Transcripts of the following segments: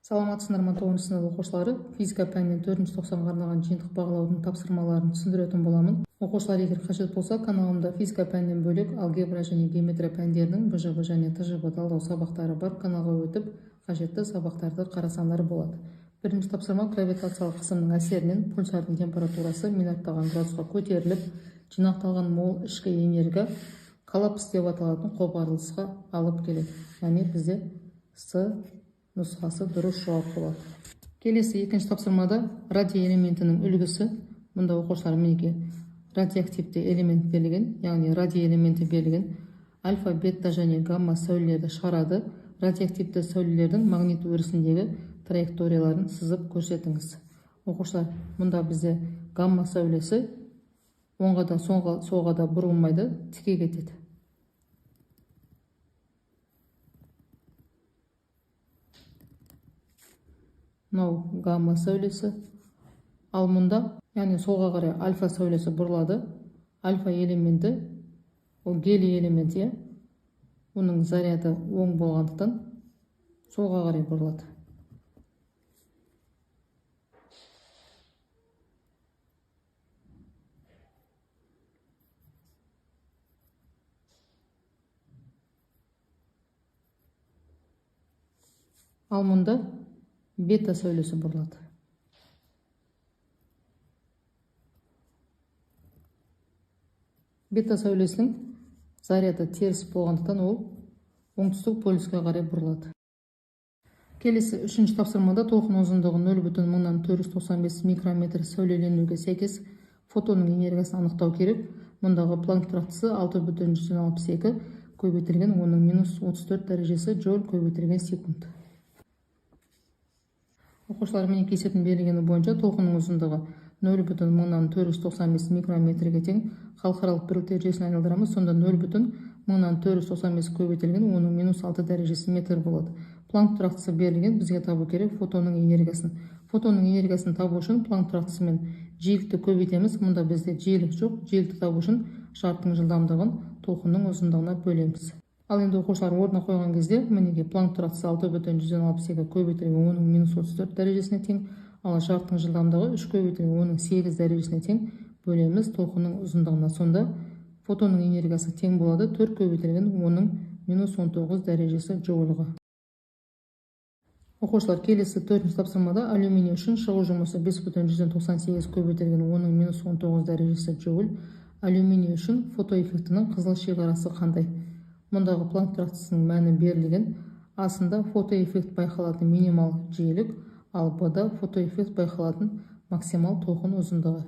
Саламатсыздар ма 9 сынып оқушылары? Физика пәнінен 4-ші тоқсанға арналған жиынтық бағалаудың тапсырмаларын түсіндіретін боламын. Оқушылар егер қажет болса, каналымда физика пәнінен бөлек алгебра және геометрия пәндерінің БЖБ және ТЖБ талдау сабақтары бар. Каналға өтіп, қажетті сабақтарды қарасаңдар болады. Бірінші тапсырма: гравитациялық қысымның әсерінен пульсардың температурасы минуттаған градусқа көтеріліп, жинақталған мол ішкі энергия коллапс деп аталатын қопарылысқа алып келеді. Яғни бізде С нұсқасы дұрыс жауап болады. Келесі екінші тапсырмада радий элементінің үлгісі. Мұнда оқушылар мінекей радиоактивті элемент берілген, яғни радий элементі берілген. Альфа, бета және гамма сәулелерді шығарады. Радиоактивті сәулелердің магнит өрісіндегі траекторияларын сызып көрсетіңіз. Оқушылар, мұнда бізде гамма сәулесі оңға да солға да бұрылмайды, тіке кетеді. Мынау гамма сәулесі. Ал мұнда, яғни солға қарай альфа сәулесі бұрылады. Альфа элементі, ол гелий элементі, оның заряды оң болғандықтан солға қарай бұрылады. Ал мұнда бета сәулесі бұрылады. Бета сәулесінің заряды теріс болғандықтан ол оңтүстік полюске қарай бұрылады. Келесі үшінші тапсырмада толқын ұзындығы 0,0495 микрометр сәулеленуге сәйкес фотонның энергиясын анықтау керек. Мұндағы Планк тұрақтысы 6,162 көбейтілген оның минус 34 дәрежесі джоуль көбейтілген секунд. Оқушылар менен кесетін берілгені бойынша толқынның ұзындығы 0,0495 микрометрге тең. Халықаралық бірлік ережесін айналдырамыз. Сонда 0,0495 көбейтілген оның минус 6 дәрежесі метр болады. Планк тұрақтысы берілген, бізге табу керек фотонның энергиясын. Фотонның энергиясын табу үшін Планк тұрақтысымен жиілікті көбейтеміз. Мұнда бізде жиілік жоқ. Жиілікті табу үшін жарықтың жылдамдығын толқынның ұзындығына бөлеміз. Ал енді оқушылар орнына қойған кезде мінеге Планк тұрақтысы 6,162 көбейтілген оның минус 34 дәрежесіне тең, ал жарықтың жылдамдығы 3 көбейтілген оның 8 дәрежесіне тең бөлеміз толқынның ұзындығына. Сонда фотонның энергиясы тең болады 4 көбейтілген оның минус 19 дәрежесі джоульға. Оқушылар, келесі 4-ші тапсырмада алюминий үшін шығу жұмысы 5,198 көбейтілген оның минус 19 дәрежесі джоуль. Алюминий үшін фотоэффектінің қызыл шекарасы қандай? Мұндағы Планк тұрақтысының мәні берілген. Асында фотоэффект байқалатын минимал жиілік, ал Б-да фотоэффект байқалатын максимал толқын ұзындығы.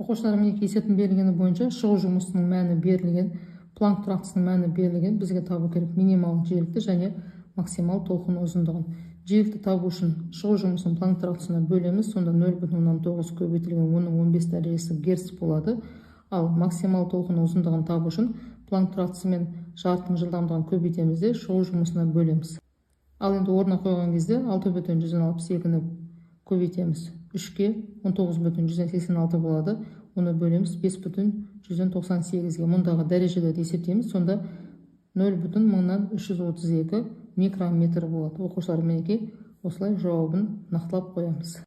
Оқушылар менен кесетін берілгені бойынша шығу жұмысының мәні берілген. Планк тұрақтысының мәні берілген. Бізге табу керек минимал жиілікті және максимал толқын ұзындығын. Жиілікті табу үшін шығу жұмысын Планк тұрақтысына бөлеміз. Сонда 0,9 көбейтілген оның 15 дәрежесі герц болады. Ал максимал толқын ұзындығын табу үшін Планк тұрақтысы мен жарықтың жылдамдығын көбейтеміз де шығу жұмысына бөлеміз. Ал енді орнына қойған кезде 6,162-ні көбейтеміз. 3-ке 19,186 болады. Оны бөлеміз 5,198-ге. Мұндағы дәрежелерді есептейміз. Сонда 0,332 микрометр болады. Оқушылар мінекей осылай жауабын нақтылап қоямыз.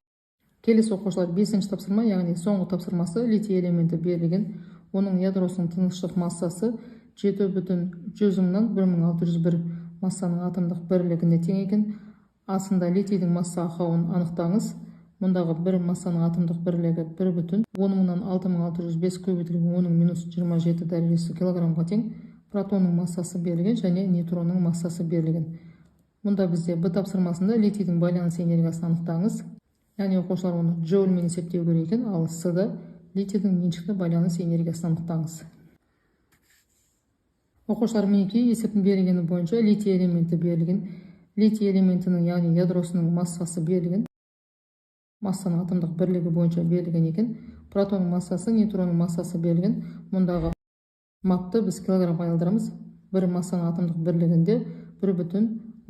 Келесі оқушылар 5-ші тапсырма, яғни соңғы тапсырмасы. Литий элементі берілген. Оның ядросының тыныштық массасы 7,100-1001 массаның атомдық бірлігіне тең екен. Асында литийдің масса ақауын анықтаңыз. Мұндағы бір массаның атомдық бірлігі 1,10-6605 көбейтілген оның минус 27 дәрежесі килограммға тең. Протонның массасы берілген және нейтронның массасы берілген. Мұнда бізде Б тапсырмасында литийдің байланыс энергиясын анықтаңыз. Яғни оқушылар оны джоульмен есептеу керек екен, ал С-да литийдің меншікті байланыс энергиясын анықтаңыз. Оқушылар мінекей есептің берілгені бойынша литий элементі берілген. Литий элементінің, яғни ядросының массасы берілген. Массаның атомдық бірлігі бойынша берілген екен. Протонның массасы, нейтронның массасы берілген. Мұндағы мапты біз килограммға айналдырамыз. Бір массаның атомдық бірлігінде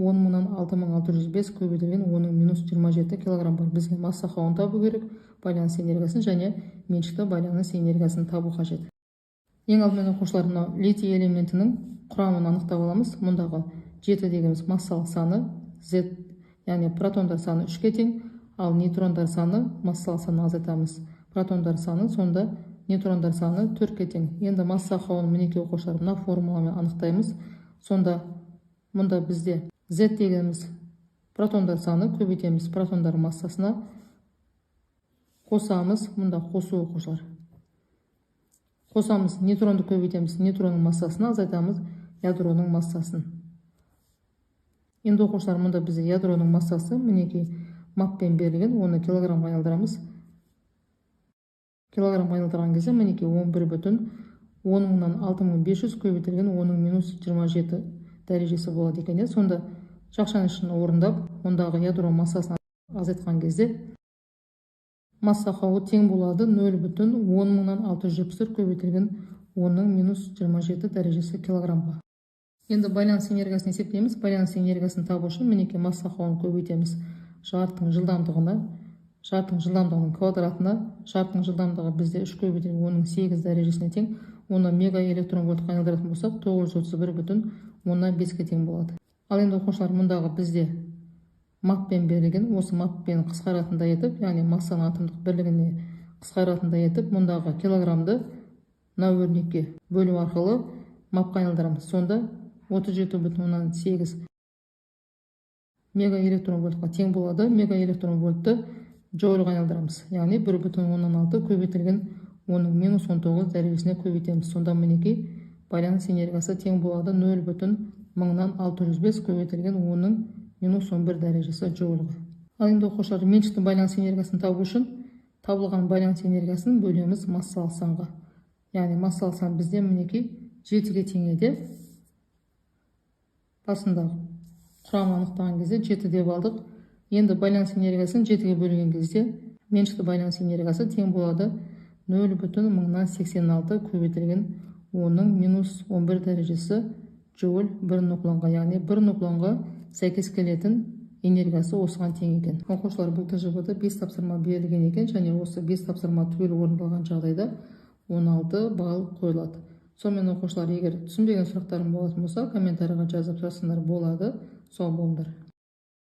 1,10-6605 көбейтілген оның минус 27 килограмм бар. Бізге масса ақауын табу керек, байланыс энергиясын және меншікті байланыс энергиясын табу қажет. Ең алдымен оқушылар мынау литий элементінің құрамын анықтап аламыз. Мұндағы жеті дегеніміз массалық саны, Z, яғни протондар саны 3-ке тең, ал нейтрондар саны массалық саны азайтамыз. Протондар саны, сонда нейтрондар саны 4-ке тең. Енді масса ақауын мінекей оқушылар мына формуламен анықтаймыз. Сонда мұнда бізде Z дегеніміз протондар саны, көбейтеміз протондар массасына, қосамыз, мұнда қосу оқушылар. Қосамыз, нейтронды көбейтеміз, нейтронның массасына, азайтамыз ядроның массасын. Енді оқушылар, мұнда бізде ядроның массасы мінекей маппен берілген, оны килограммға айналдырамыз. Килограммға айналдырған кезде мінекей 11,10,6500 көбейтілген 10-27 дәрежесі болады екен. Сонда жақшаның ішін орындап, ондағы ядро массасын азайтқан кезде масса ақауы тең болады 0,10,674 көбейтілген 10-27 дәрежесі килограммға. Енді байланыс энергиясын есептейміз. Байланыс энергиясын табу үшін мінекей масса ақауын көбейтеміз жарықтың жылдамдығының квадратына. Жарықтың жылдамдығы бізде 3 көбейтілген 8 дәрежесіне тең. Оны мега электрон вольтқа айналдыратын болсақ 931,5-ке тең болады. Ал енді оқушылар, мұндағы бізде маппен берілген, осы маппен қысқаратындай етіп, яғни массаның атомдық бірлігіне қысқаратындай етіп, мұндағы килограммды мына өрнекке бөлу арқылы мапқа айналдырамыз. Сонда 37,8 мега электрон вольтқа тең болады. Мега электрон вольтты джоульға айналдырамыз. Яғни 1,16 көбейтілген 10-19 дәрежесіне көбейтеміз. Сонда мінекей байланыс энергиясы тең болады 0,1605 көбейтілген 10-11 дәрежесі джоульға. Ал енді оқушылар, меншікті байланыс энергиясын табу үшін табылған байланыс энергиясын бөлеміз массалық санға. Яғни массалық сан бізде мінекей 7-ге тең еді. Басындағы құрамын анықтаған кезде 7 деп алдық. Енді байланыс энергиясын 7-ге бөлген кезде меншікті байланыс энергиясы тең болады 0,1086 көбейтілген 10-11 дәрежесі джоуль 1 нуклонға. Яғни 1 нуклонға сәйкес келетін энергиясы осыған тең екен. Оқушылар, бұл тжб-да 5 тапсырма берілген екен, және осы 5 тапсырма түгел орындалған жағдайда 16 балл қойылады. Сонымен оқушылар, егер түсінбеген сұрақтарым болатын болса, комментарийға жазып жазсаңдар болады. Сау болыңдар.